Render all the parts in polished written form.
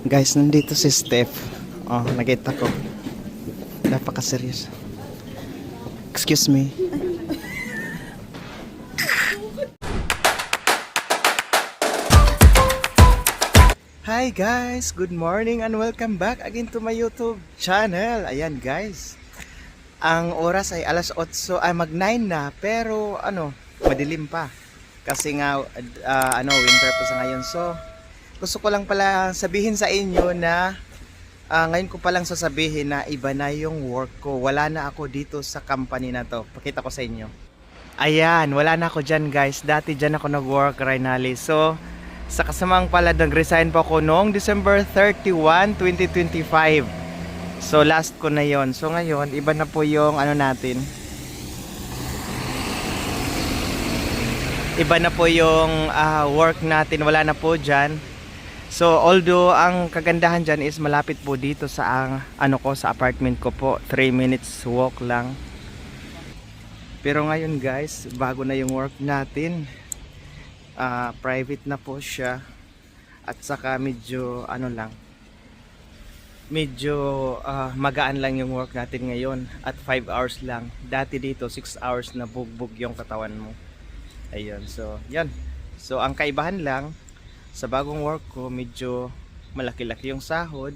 Guys, nandito si Steph. Oh, nakita ko. Napaka-serious. Excuse me. Hi guys, good morning and welcome back again to my YouTube channel. Ayan guys. Ang oras ay alas 8, ay mag 9 na, pero madilim pa. Kasi nga winter pa sa ngayon. So, gusto ko lang pala sabihin sa inyo na ngayon ko palang sasabihin na iba na yung work ko. Wala na ako dito sa company na to. Pakita ko sa inyo. Ayan, wala na ako dyan guys. Dati dyan ako nag-work, Rainali. So, sa kasamaang palad, nag-resign po ako noong December 31, 2025. So, last ko na yon. So, ngayon, iba na po yung natin. Iba na po yung work natin. Wala na po dyan. So, although ang kagandahan dyan is malapit po dito sa sa apartment ko po. 3 minutes walk lang. Pero ngayon guys, bago na yung work natin. Private na po siya. At saka medyo medyo magaan lang yung work natin ngayon. At 5 hours lang. Dati dito 6 hours na bugbog yung katawan mo. Ayun, so yan. So ang kaibahan lang sa bagong work ko, medyo malaki-laki yung sahod.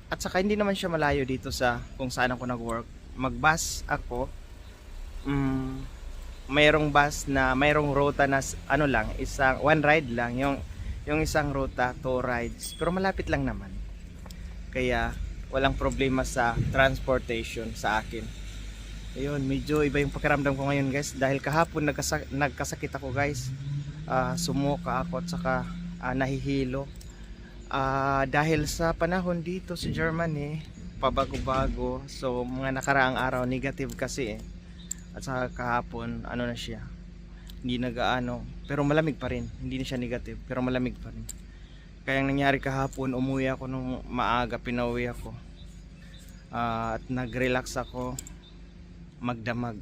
At saka hindi naman siya malayo dito sa kung saan ako nag-work. Mag-bus ako. Mayroong bus na mayroong ruta na isang one ride lang, yung isang ruta, 2 rides, pero malapit lang naman, kaya walang problema sa transportation sa akin. Ayun, medyo iba yung pakiramdam ko ngayon guys, dahil kahapon nagkasakit ako guys. Sumuka ako at saka nahihilo, dahil sa panahon dito sa Germany pabago-bago. So mga nakaraang araw negative kasi at saka kahapon na siya, hindi pero malamig pa rin, hindi na siya negative pero malamig pa rin. Kaya ang nangyari kahapon, umuwi ako nung maaga, pinauwi ako, at nag-relax ako, magdamag.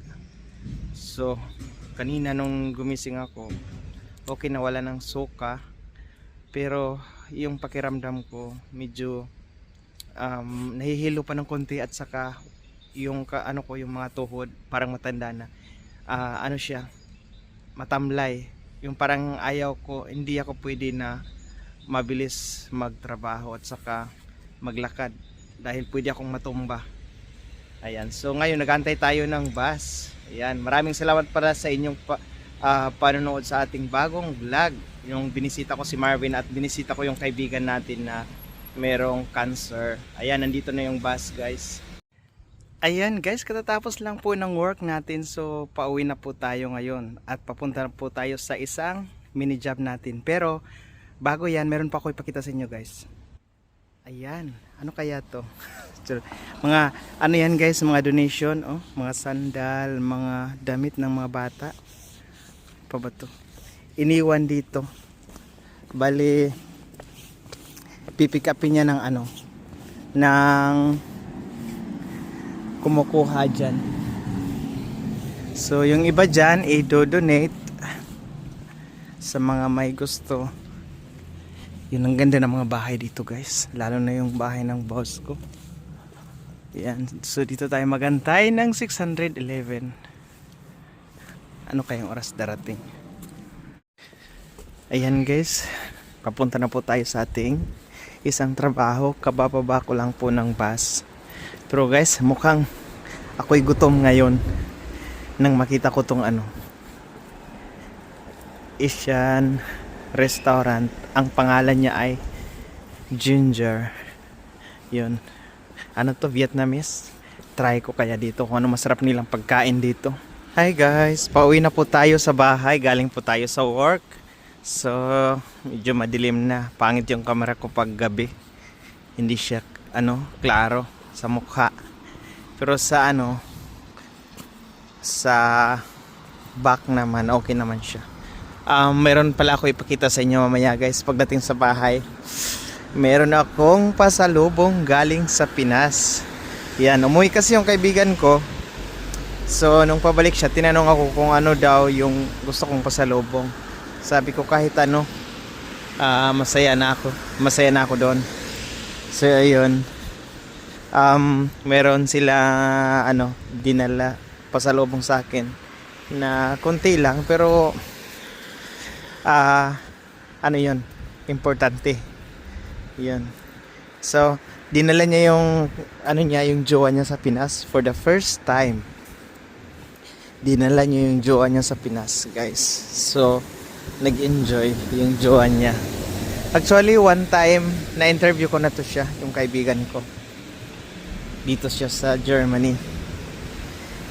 So kanina nung gumising ako, okay na, wala ng suka, pero yung pakiramdam ko medyo nahihilo pa ng konti, at saka yung yung mga tuhod parang matanda na, siya, matamlay, yung parang hindi ako pwede na mabilis magtrabaho at saka maglakad dahil pwede akong matumba. Ayan, so ngayon nagantay tayo ng bus. Ayan, maraming salamat para sa inyong panonood sa ating bagong vlog. Yung binisita ko si Marvin at binisita ko yung kaibigan natin na merong cancer. Ayan, nandito na yung bus guys. Ayan guys, katatapos lang po ng work natin. So pauwi na po tayo ngayon at papunta na po tayo sa isang mini job natin. Pero bago yan, meron pa ako ipakita sa inyo guys. Ayan, ano kaya to? Mga yan guys, mga donation, mga sandal, mga damit ng mga bata. Pa ba to? Iniwan dito. Bali pipick upin niya ng ng kumukuha dyan. So yung iba dyan i-donate sa mga may gusto. Yun, ang ganda ng mga bahay dito guys, lalo na yung bahay ng boss ko. Yan, so dito tayo magantay ng 611. Ano kayang oras darating? Ayan guys, papunta na po tayo sa ating isang trabaho. Kabababa ko lang po ng bus. Pero guys, mukhang ako'y gutom ngayon nang makita ko tong Asian restaurant. Ang pangalan niya ay Ginger. Yun. Vietnamese. Try ko kaya dito kung ano masarap nilang pagkain dito. Hi guys, pauwi na po tayo sa bahay. Galing po tayo sa work. So, medyo madilim na. Pangit yung camera ko pag gabi. Hindi siya klaro sa mukha. Pero sa sa back naman okay naman siya. Meron pala ako ipakita sa inyo mamaya guys pagdating sa bahay. Meron akong pasalubong galing sa Pinas. Yan, umuwi kasi yung kaibigan ko. So nung pabalik siya, tinanong ako kung ano daw yung gusto kong pasalubong. Sabi ko kahit masaya na ako. Masaya na ako doon. So ayun. Meron sila dinala pasalubong sa akin na konti lang pero ano yun, importante yun. So dinala niya yung yung jowa niya sa Pinas for the first time. Dinala niya yung jowa niya sa Pinas, guys. So nag-enjoy yung jowa niya. Actually one time na interview ko na to siya, yung kaibigan ko. Dito siya sa Germany.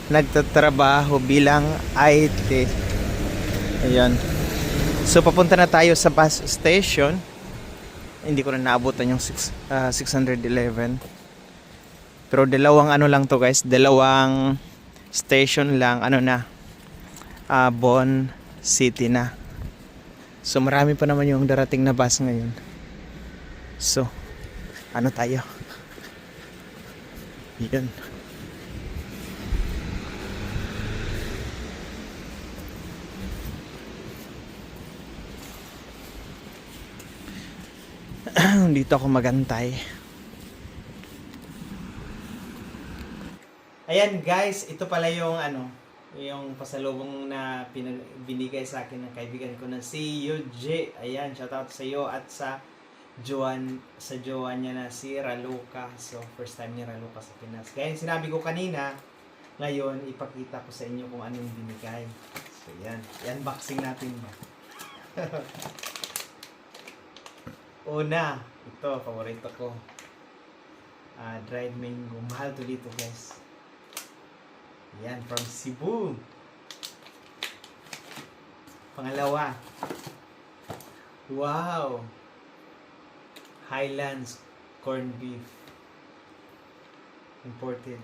Nagtatrabaho bilang IT. Ayan. So papunta na tayo sa bus station. Hindi ko na naabutan yung 611. Pero dalawang lang to, guys. Dalawang station lang. Bonn City na. So marami pa naman yung darating na bus ngayon. So tayo? Yan. Dito ako magantay. Ayan guys, ito pala yung yung pasalubong na binigay sa akin ng kaibigan ko na si Yuji. Ayan, shoutout sa iyo at sa jowa niya na si Raluca. So, first time ni Raluca sa Pinas. Kaya sinabi ko kanina, ngayon, ipakita ko sa inyo kung ano yung binigay. So, yan. I-unboxing natin ba? Una, ito, paborito ko. Dried mango. Mahal to dito, guys. Yan, from Cebu. Pangalawa. Wow! Highlands corned beef. Imported.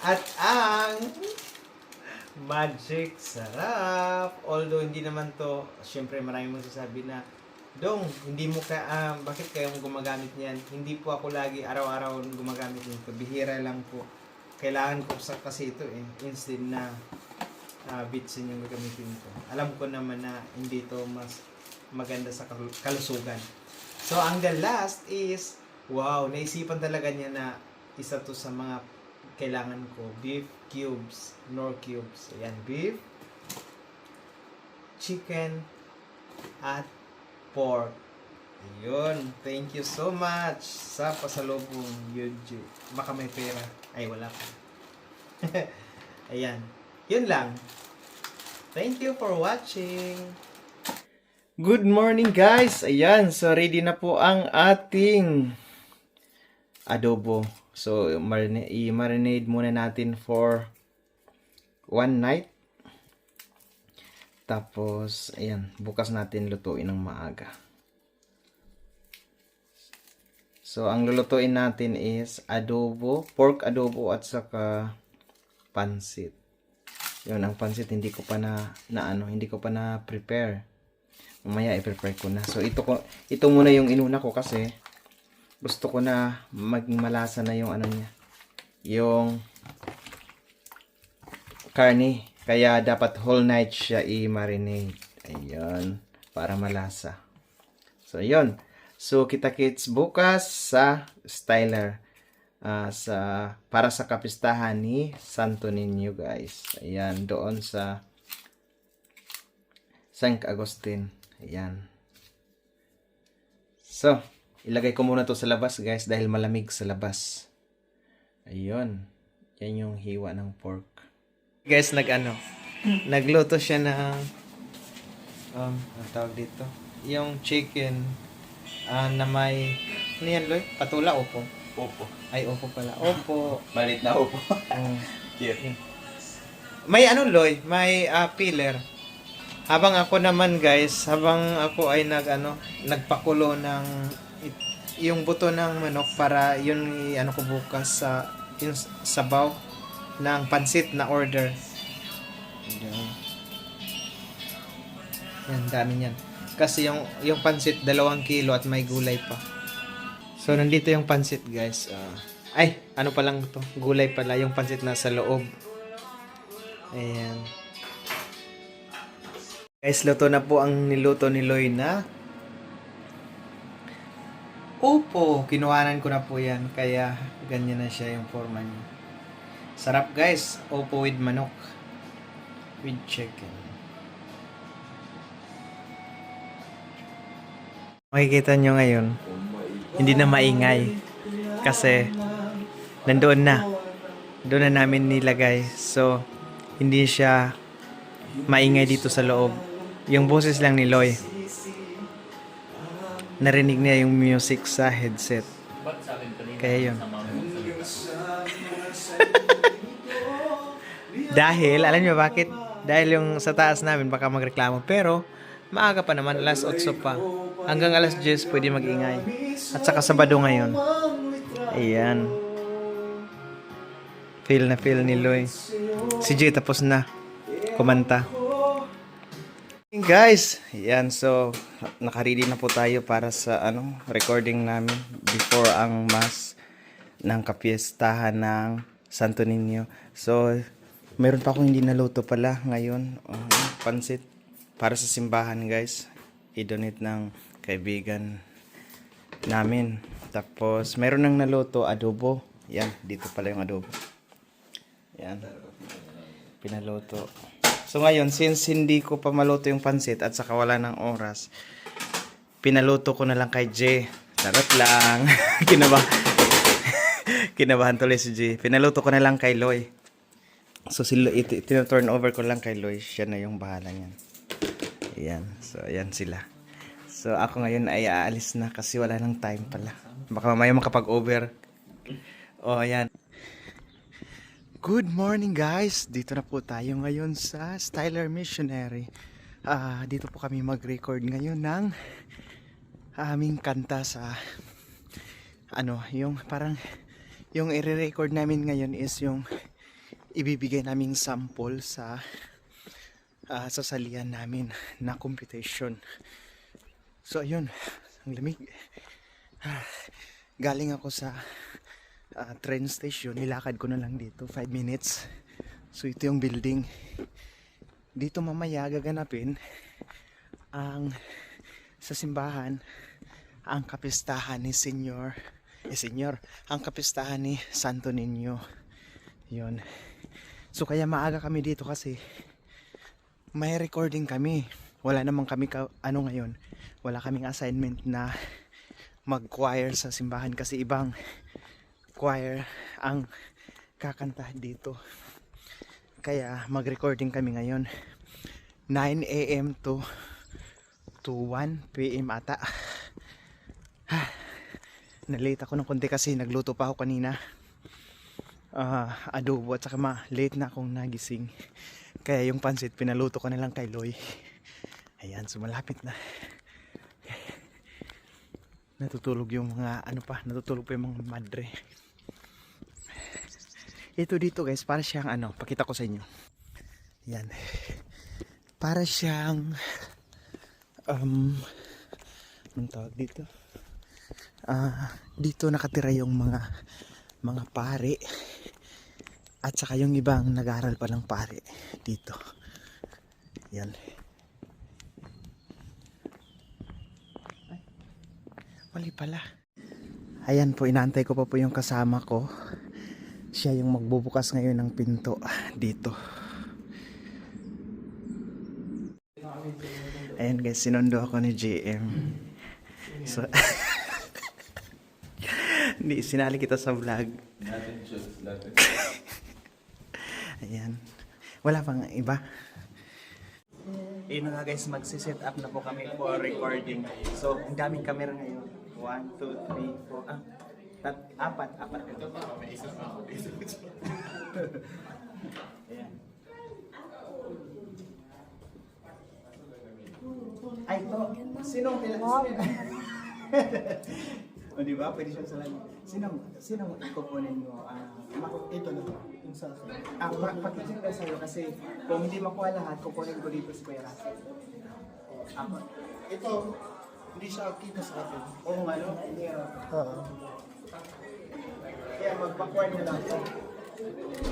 At ang magic sarap. Although hindi naman to, syempre maraming magsasabi na, Dong, hindi mo bakit kayo gumagamit niyan? Hindi po ako lagi araw-araw gumagamit nito. Bihira lang po. Kailangan ko kasi ito instead na bitsin yung gagamitin ko. Alam ko naman na hindi to mas maganda sa kalusugan. So, ang the last is, wow, naisipan talaga niya na isa to sa mga kailangan ko. Beef cubes, Knorr cubes. Ayan, beef, chicken, at pork. Ayun, thank you so much sa pasalubong, YouTube. Baka may pera. Ay, wala pa. Ayan, yun lang. Thank you for watching. Good morning guys! Ayan, so ready na po ang ating adobo. So, i-marinate muna natin for 1 night. Tapos, ayan, bukas natin lutuin ng maaga. So, ang lulutuin natin is adobo, pork adobo at saka pansit. Yun, ang pansit hindi ko pa hindi ko pa na prepare. Mamaya i-prepare ko na. So ito muna yung inuna ko kasi gusto ko na malasa na yung niya. Yung karne. Kaya dapat whole night siya i-marinate. Ayun, para malasa. So ayun. So kita-kits bukas sa Styler. Para sa kapistahan ni Santo Niño, guys. Ayan, doon sa San Agustin. Ayan. So, ilagay ko muna to sa labas, guys, dahil malamig sa labas. Ayun. Yan yung hiwa ng pork. Guys, nagluto siya ng ang tawag dito, yung chicken na may ano yan, Loy? Patula, opo? Opo. Ay, opo pala. Opo. Balit na opo. Cute. May Loy? May peeler. Habang ako naman, guys, ako ay nagpakulo ng yung buto ng manok para yun ko bukas sa yung sabaw ng pansit na order. Yan, dami niyan. Kasi yung pansit 2 kilo at may gulay pa. So nandito yung pansit, guys. Pa lang to? Gulay pala yung pansit na sa loob. Ayan. Guys, luto na po ang niluto ni Loy na upo. Kinuhanan ko na po yan, kaya ganyan na siya yung forma niya. Sarap guys, upo with manok. With chicken. Makikita nyo ngayon, hindi na maingay. Kasi, nandoon na. Doon na namin nilagay. So, hindi siya maingay dito sa loob. Yung boses lang ni Loy. Narinig niya yung music sa headset. Kaya yun. Dahil, alam niyo bakit? Dahil yung sa taas namin baka magreklamo. Pero, maaga pa naman, alas 8 pa. Hanggang alas 10 pwede mag-ingay. At saka Sabado ngayon. Ayan. Feel na feel ni Loy. Si Jay tapos na kumanta. Guys, yan, so naka-ready na po tayo para sa recording namin before ang mass ng kapiestahan ng Santo Niño. So meron pa akong hindi naluto pala ngayon, pansit para sa simbahan guys. I-donate ng kaibigan namin. Tapos meron nang naluto adobo. Yan, dito pala yung adobo. Yan. Pinaluto. So ngayon, since hindi ko pa maluto yung pansit at saka wala ng oras, pinaluto ko na lang kay J. Charot lang. Kinabahan tuloy si J. Pinaluto ko na lang kay Loy. So turn over ko lang kay Loy. Siya na yung bahala niyan. Ayan. So ayan sila. So ako ngayon ay aalis na kasi wala nang time pala. Baka mamaya makapag-over. Oh, ayan. Good morning guys! Dito na po tayo ngayon sa Styler Missionary. Dito po kami mag-record ngayon ng aming kanta sa yung parang yung i-record namin ngayon is yung ibibigay naming sample sa sasalian namin na competition. So ayun, ang lamig. Galing ako sa train station, nilakad ko na lang dito 5 minutes. So ito yung building. Dito mamaya gaganapin ang sa simbahan ang kapistahan ni ang kapistahan ni Santo Niño. Yun. So kaya maaga kami dito kasi may recording kami. Wala namang kami ngayon. Wala kaming assignment na mag-choir sa simbahan kasi ibang choir ang kakanta dito. Kaya mag-recording kami ngayon 9 AM to 1 PM ata. Na-late ako ng konti kasi nagluto pa ako kanina. Adobo at saka late na akong nagising. Kaya yung pansit pinaluto ko na lang kay Loy. Ayan, so malapit na. Natutulog yung mga natutulog pa yung mga madre. Ito dito guys, para siyang pakita ko sa inyo. Yan. Para siyang anong tawag dito? Dito nakatira yung mga pare at saka yung ibang nag-aaral pa ng pare dito. Yan. Ay, mali pala. Ayan po, inaantay ko pa po yung kasama ko. Siya yung magbubukas ngayon ng pinto dito. Ayan guys, sinundo ako ni JM. So, hindi, sinali kita sa vlog. Ayan. Wala pang iba. Ayun nga guys, magsiset up na po kami for recording. So, ang daming camera ngayon. 1, 2, 3, 4, apat. Ayan. Ay, ito. Sinong o diba? Pwede siya sa lalim. Sinong ikukunin mo? Ito na. Yung sa pag-isip ka sa'yo kasi kung hindi makuha lahat, kukunin ko dito si Kuya Russell. Ito, hindi siya kita sa atin. Oo nga, no? Kaya mag-backward na lang ito.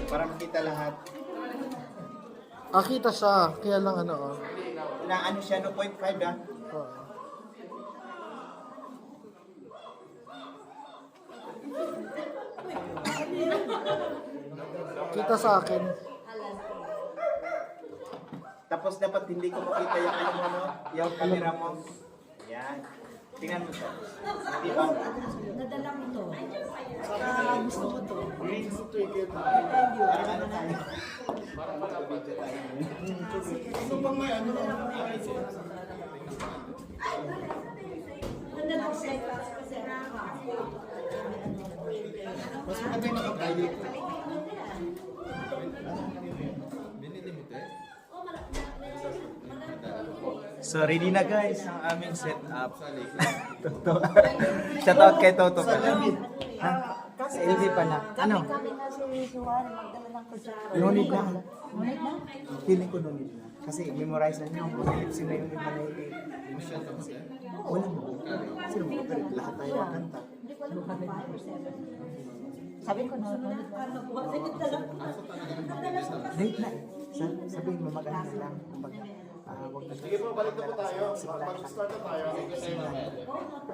Para makita lahat. Kita siya. Kaya lang na ano siya, 2.5 ah. Kita sa akin. Tapos dapat hindi ko makita yung ano mo, no? Yung camera mo. Yan. Tingnan mo siya. Di ba? Nadala mo to. Gusto mo to. Gusto to ikit. So pag may ano, Nadala ko sa kasi mas maganda yung nakaprivate. So ready na guys ang aming setup. Toto. Shout out kay Toto pala. Ha? Kasi hindi pa na. Ano? kami na si Suwan, magdala ng kutsara. No need na. Feeling ko no need na. Kasi memorize na niyo kung lipsin na yung iba na wala mo. Sino mo pero lahat tayo kanta. Hindi ko alam kung 5 or 7. Sabi ko, no. Date na. Sabihin mo mag-ano lang. Kumbaga, wag na. Sige po, balik na po tayo. Mag-start na tayo.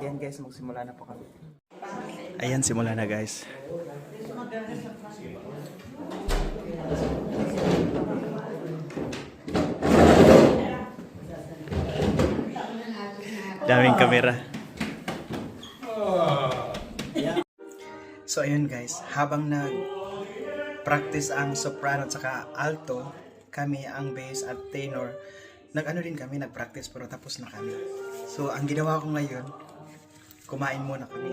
Ayan guys, magsimula na po kami. Ayan, simula na guys. Daming kamera. So ayun guys, habang nag-practice ang soprano at saka alto, kami ang bass at tenor, nag-ano din kami, nag-practice pero tapos na kami. So ang ginawa ko ngayon, kumain muna kami.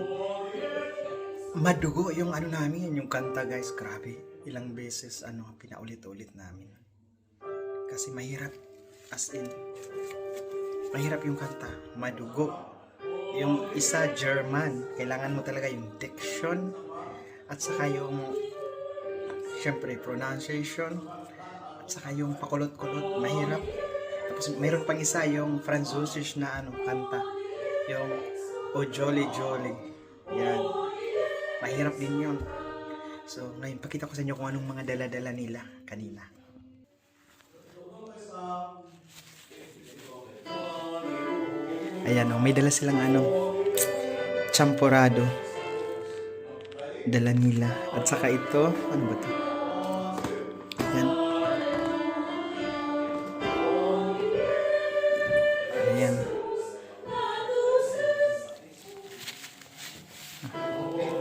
Madugo yung ano namin, yung kanta guys, grabe. Ilang beses pinaulit-ulit namin. Kasi mahirap, as in, mahirap yung kanta, madugo. Yung isa German, kailangan mo talaga yung diction at saka yung syempre pronunciation at saka yung pakulot-kulot, mahirap. Tapos mayroon pang isa yung Französisch na kanta, yung O Jolly Jolly. Yan. Mahirap din yun. So ngayon pakita ko sa inyo kung anong mga dala-dala nila kanina. Ayan, may dala silang champurado. Dala nila. At saka ito, ano ba ito? Ayan. Ayan.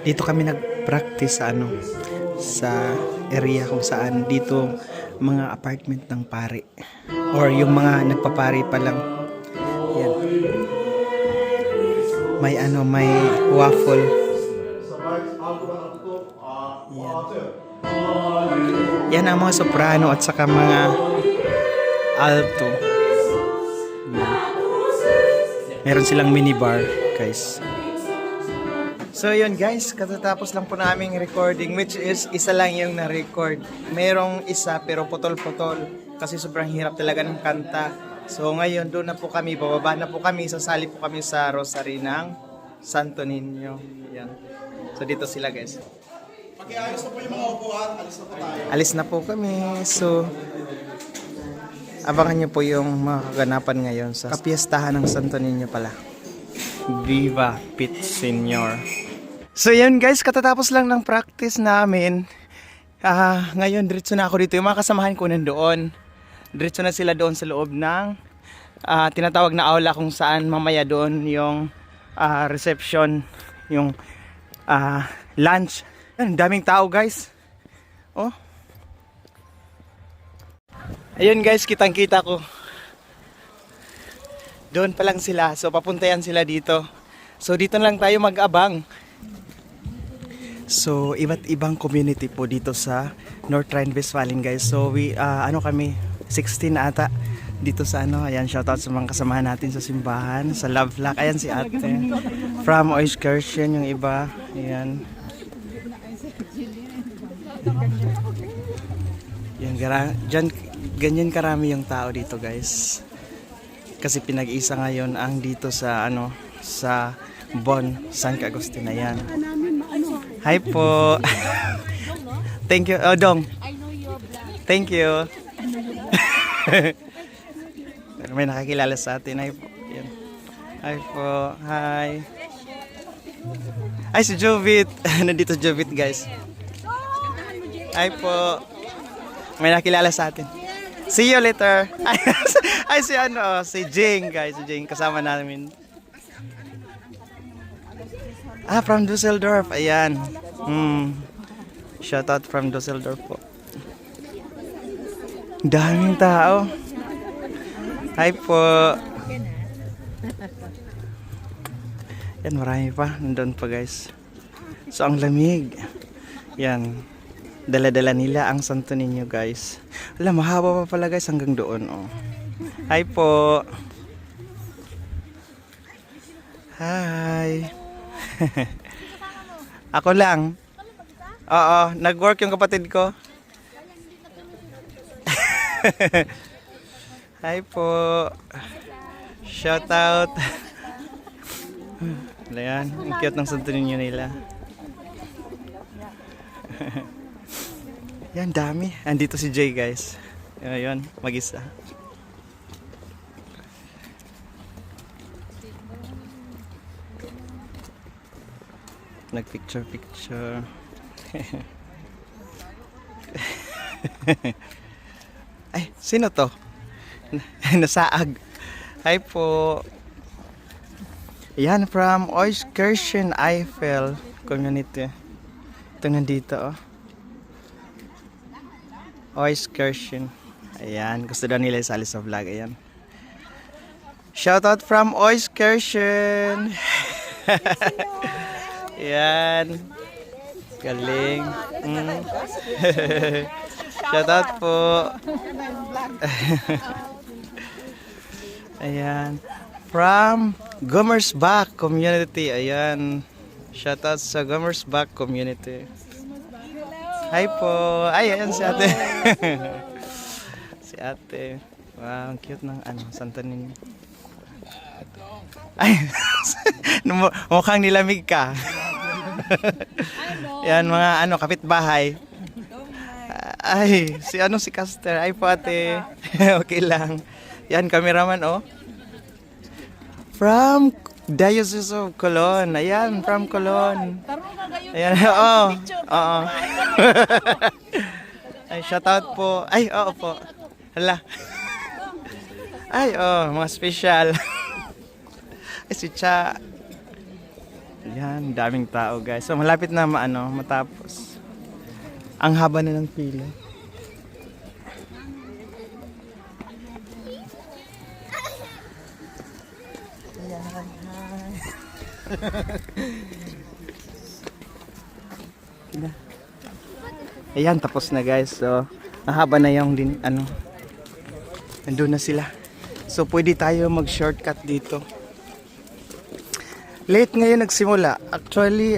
Dito kami nag-practice sa area kung saan dito mga apartment ng pare. Or yung mga nagpapare pa lang. Yan. May waffle. Yan ang mga soprano at saka mga alto. Yan. Meron silang minibar, guys. So yun guys, katatapos lang po naming recording, which is isa lang yung na-record. Merong isa pero putol-putol kasi sobrang hirap talaga ng kanta. So ngayon doon na po kami, bababa na po kami, sasali po kami sa Rosary ng Santo Niño. Yan. So dito sila guys. Pag-iayos na po yung mga upuan, alis na po tayo. Alis na po kami. So abangan nyo po yung mga kaganapan ngayon sa kapiestahan ng Santo Niño pala. Viva Pit Senior. So yun guys, katatapos lang ng practice namin. Ngayon diretso na ako dito. Yung mga kasamahan ko nandoon. Diretso na sila doon sa loob ng tinatawag na aula kung saan mamaya doon yung reception, yung lunch. Ang daming tao guys. Oh. Ayun guys, kitang-kita ko. Doon pa lang sila. So papuntayan sila dito. So dito na lang tayo mag-abang. So iba't ibang community po dito sa North Rhine-Westphalen guys. So kami 16 ata dito sa ayan, shoutout sa mga kasamahan natin sa simbahan, sa Love Lock. Ayan si ate from Oiskirchen, yung iba. Ayan. Yan, dyan, ganyan karami yung tao dito guys. Kasi pinag-isa ngayon ang dito sa sa Bonn, San Agustin. Ayan. Hi po. Thank you. Oh, Dong. Thank you. May nakakilala sa atin. Hi po. Yan. Hi po. Hi. Ay, si Jovit. Nandito Jovit, guys. Hi po. May nakilala sa atin. See you later. Ay, si ano, si Jing, guys. Si Jing, kasama namin. From Dusseldorf. Ayan. Shoutout from Dusseldorf po. Daming tao. Hi po. Yan, marami pa. Nandun pa, guys. So, ang lamig. Yan. Dala-dala nila ang Santo Niño, guys. Wala, mahaba pa pala, guys, hanggang doon. Oh. Hi po. Hi. Ako lang. Oo, nag-work yung kapatid ko. Hi po. Shout out. Ayan, ang cute ng Santo Niño nila. Yan, dami. Andito si Jay, guys. Ayun, mag-isa. Nag-picture. Ay, sino to? Nasaag. Hi po. Yan, from Euskirchen Eifel Community. Ito nandito, oh. Euskirchen. Ayan, gusto daw nila isali sa vlog. Ayan. Shoutout from Euskirchen. Ayan. Galing. Shoutout po. Ayan. From Gummersbach Community. Ayan. Shoutout sa Gummersbach Community. Hi po. Ay, ayan si ate. Si ate. Wow, ang cute ng Santo Niño. Ay, mukhang nilamig ka. Yan, mga kapitbahay. Ay, si Caster. Ay po ate. Okay lang. Yan, cameraman, oh. From Diocese of Colon. Ayan, from Colon. Ayan, oo. Oo. Ay, shoutout po. Ay, oo po. Hala. Ay, mga special. Ay, si Cha. Ayan, daming tao, guys. So, malapit na matapos. Ang haba na ng pila. Ayan, tapos na, guys. So, mahaba na yung nandun na sila. So, pwede tayo mag-shortcut dito. Late ngayon nagsimula. Actually,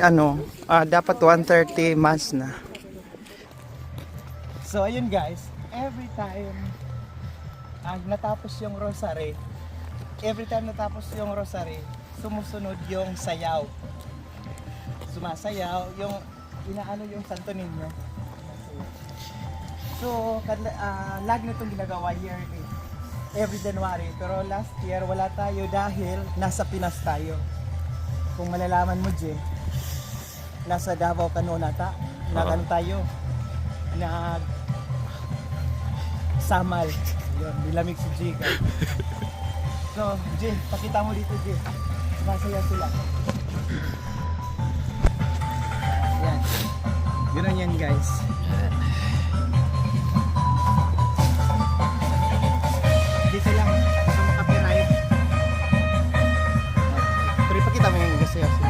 dapat 1:30 mas na. So, ayun, guys. Every time natapos yung rosary, sumusunod yung sayaw. Sumasayaw, yung yung Santo Niño. So, lag na itong ginagawa every January. Pero last year, wala tayo dahil nasa Pinas tayo. Kung malalaman mo, Jay, nasa Davao Canonata, tayo, samal. Yun, nilamig si Jay, guys. So, Jay, pakita mo dito, Jay. Masaya sila. Yan. Ganun yan, guys. Dito lang. Gusto mo copyright. Pero ipakita mo yung gasaya sila.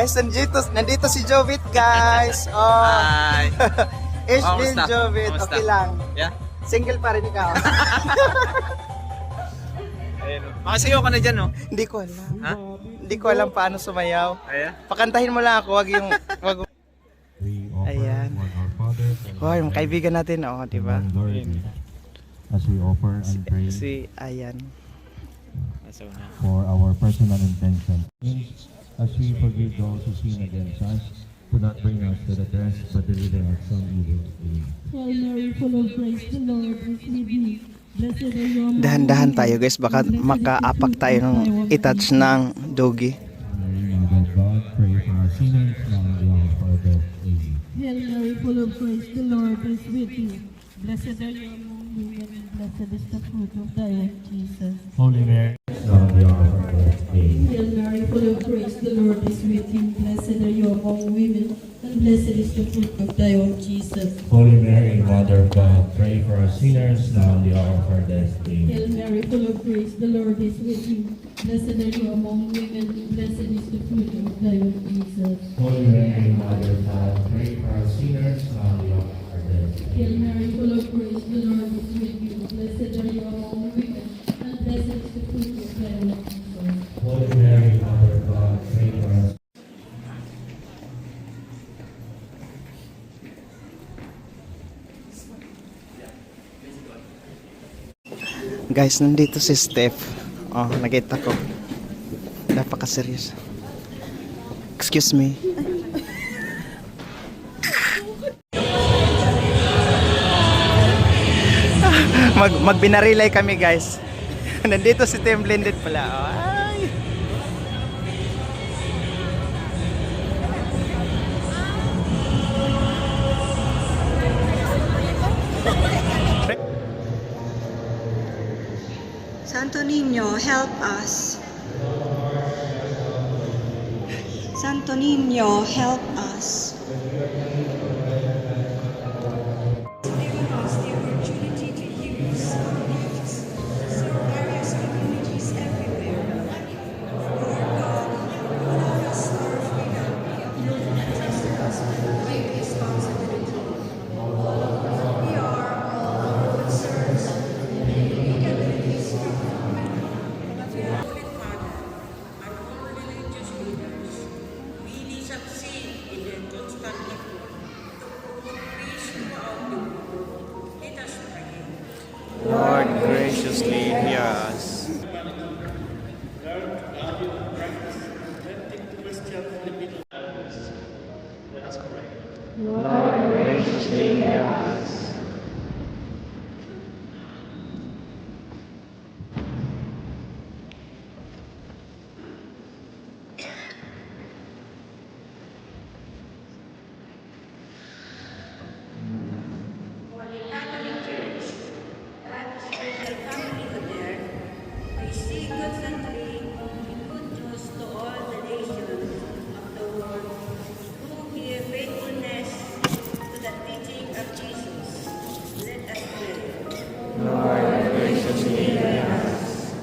Guys, nandito si Jovit, guys. Oh, Hi! Ashlyn Kamusta? Jovit, Kamusta? okay lang. Yeah? Single pa rin ikaw. Ayun. Makasayaw ka na dyan, no? Hindi ko alam. Ha? Hindi ko alam paano sumayaw. Ayan. Pakantahin mo lang ako, wag We offer Ayan. what our Father Oh, yung kaibigan natin, oh, di ba? Lord, as we offer and pray Si Ayan. Masaw na. for our personal intention. As we forgive those who sin against us, do not bring us to the test, but deliver us from evil. Amen. Hail Mary, full of grace, the Lord is with thee. Blessed are you among Dahan-dahan tayo, guys, baka makaapak tayo ng itouch ng doggy. Mary, Mother of God, pray for us sinners now and at the hour of our death. Amen. Hail Mary, full of grace, the Lord is with thee. Blessed are you among women, and blessed is the fruit of thy womb, Jesus. Holy Mary, now and at the hour of our death. Amen. Hail Mary, full of grace, the Lord is with thee. Blessed are you among women, and blessed is the fruit of thy womb, Jesus. Holy Mary, Mother of God, pray for us sinners now and at the hour of our death. Amen. Hail Mary, full of grace, the Lord is with thee. Blessed are you among women, and blessed is the fruit of thy womb, Jesus. Holy Mary, Mother of God, pray for us sinners now and at the hour of our death. Hail Mary, full of grace, the Lord is with you. Blessed are you among women, and blessed is the fruit of thy womb, Jesus. Holy Mary, Mother of God, pray for us. Guys, nandito si Steph. Oh, nakita ko. Napaka-serious. Excuse me. Magbinarilay kami, guys. Nandito si Team Blended pala. Oh, ay. Santo Niño, help us. Santo Niño, help us. Giving us the opportunity to use our gifts to serve various communities everywhere. Lord God, all of us are freedom and entrusted us with great responsibility. We are all concerns and abilities to Holy Father, and all religious leaders, really succeed in their constant effort to put peace throughout the world. Let us pray. Lord, graciously hear us. Lord, graciously hear us. For the Catholic Church, and the family on earth, we see constantly in good news to all the nations of the world who give faithfulness to the teaching of Jesus. Let us pray. Lord, graciously hear us.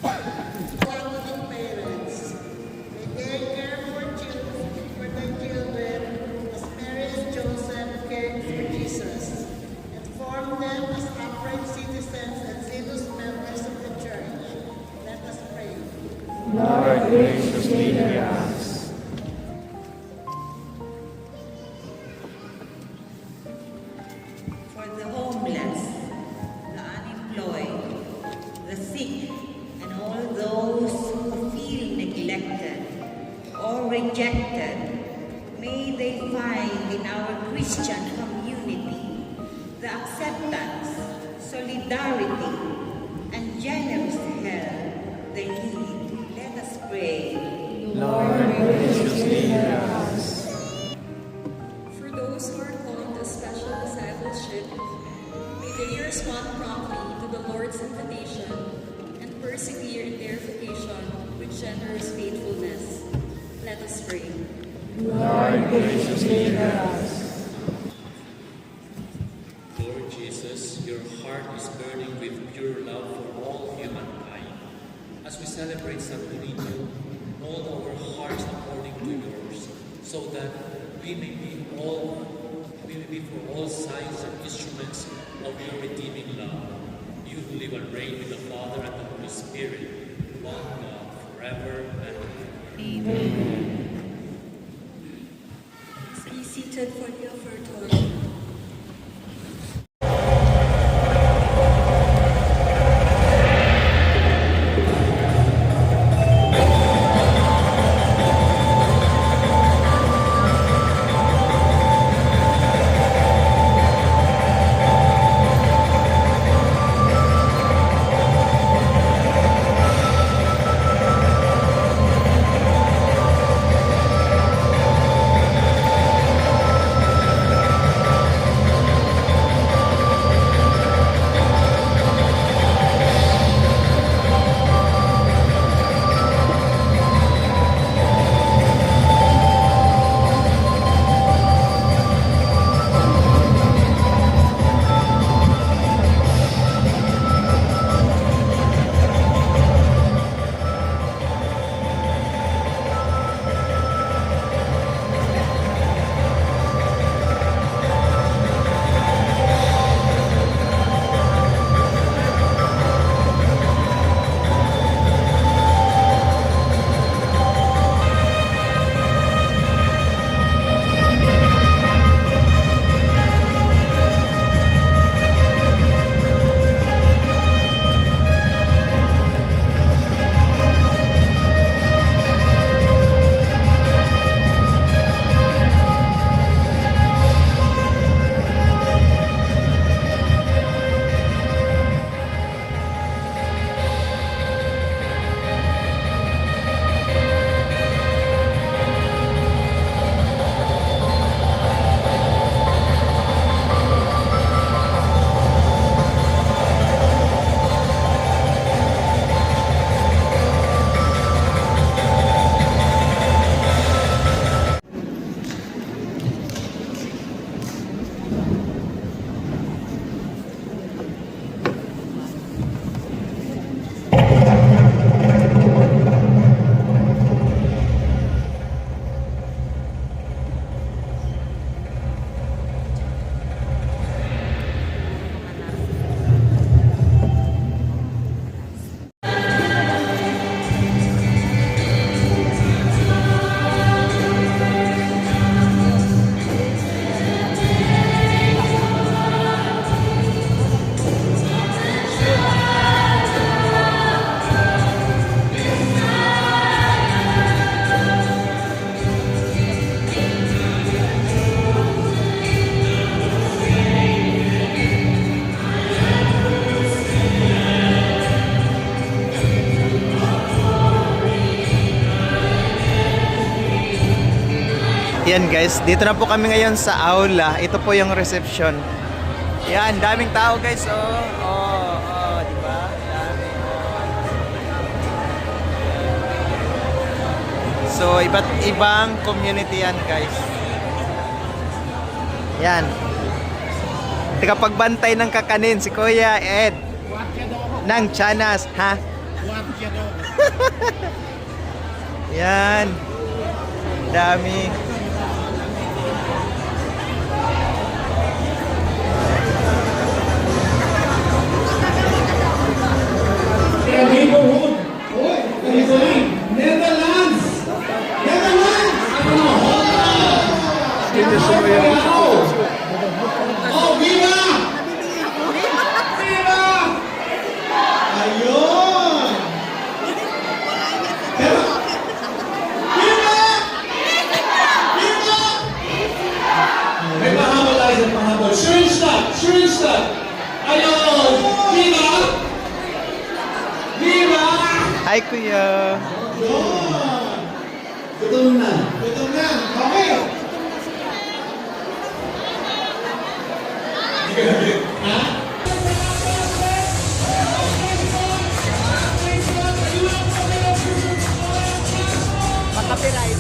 Working parents, may they care for their children as Mary and Joseph cared for Jesus, and form them as upright citizens and zealous members of the church. Let us pray. Lord, graciously hear us. For the homeless, the unemployed, the sick, and all those who feel neglected or rejected, may they find in our Christian community the acceptance, solidarity, and generous help they need. Let us pray. Lord, graciously hear us. For those who are called to special discipleship, may they respond promptly to the Lord's invitation and persevere in their vocation with generous faithfulness. Let us pray. Lord, graciously hear us. Lord Jesus, your heart is burning with pure love for all humankind. As we celebrate that we may be for all signs and instruments of your redeeming love. You who live and reign with the Father and the Holy Spirit, one God, forever and ever. Please be seated for the offertory. Yan guys, dito na po kami ngayon sa aula. Ito po yung reception. Yan, daming tao guys. Di ba? Dami. So, iba't ibang community yan guys. Yan. Tagapagbantay ng kakanin si Kuya Ed. Ng Chanas, ha? Yan. Dami. Neighborhood. Netherlands. Oh, viva! Viva! Ayun! Viva! Viva! May pahabol tayo sa pahabol. Schoenstatt! Ayun! Viva! Viva! Hi Kuya. Gutom na. Okay. Ha? Copyright.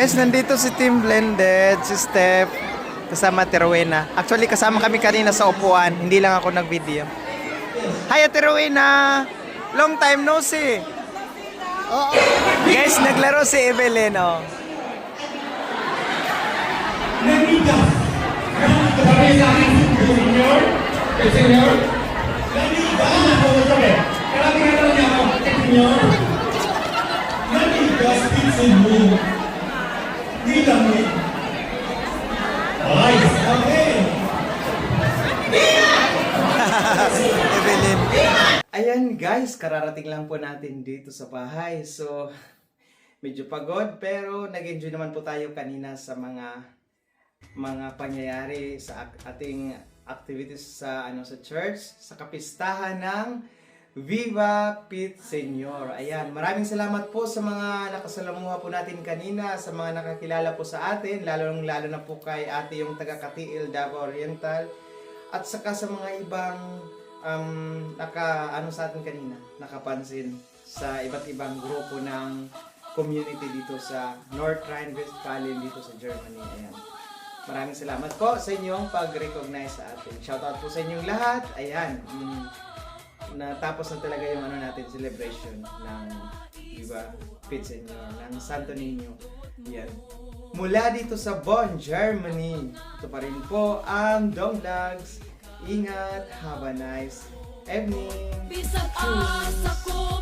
Guys, nandito si Team Blended, si Steph, kasama Ate Rowena. Actually, kasama kami kanina sa upuan. Hindi lang ako nag-video. Hi, Ate Rowena! Long time no see! Guys, naglaro si Evelyn, oh. Sabi sa akin, Junior, Senior, naniga na po ito eh. Kaya tinatanong niya ako, Senior, naniga, Stephen mo. Di lang eh. Ay, okay. Evelyn. Ayan guys, kararating lang po natin dito sa bahay. So, medyo pagod pero nag-enjoy naman po tayo kanina sa mga pangyayari sa ating activities sa sa church, sa kapistahan ng Viva Pit Senior. Ayan, maraming salamat po sa mga nakasalamuha po natin kanina, sa mga nakakilala po sa atin, lalo na po kay ate yung taga Katiil, Davao Oriental, at saka sa mga ibang sa atin kanina, nakapansin sa iba't ibang grupo ng community dito sa North Rhine-Westphalen dito sa Germany. Ayan. Maraming salamat po sa inyong pag-recognize sa atin. Shoutout po sa inyong lahat. Ayan. Natapos na talaga yung natin celebration ng Viva Pit Senior, ng Santo Niño. Ayan. Mula dito sa Bonn, Germany. Ito pa rin po ang Dong Vlogs. Ingat. Have a nice evening. Bisag asa ko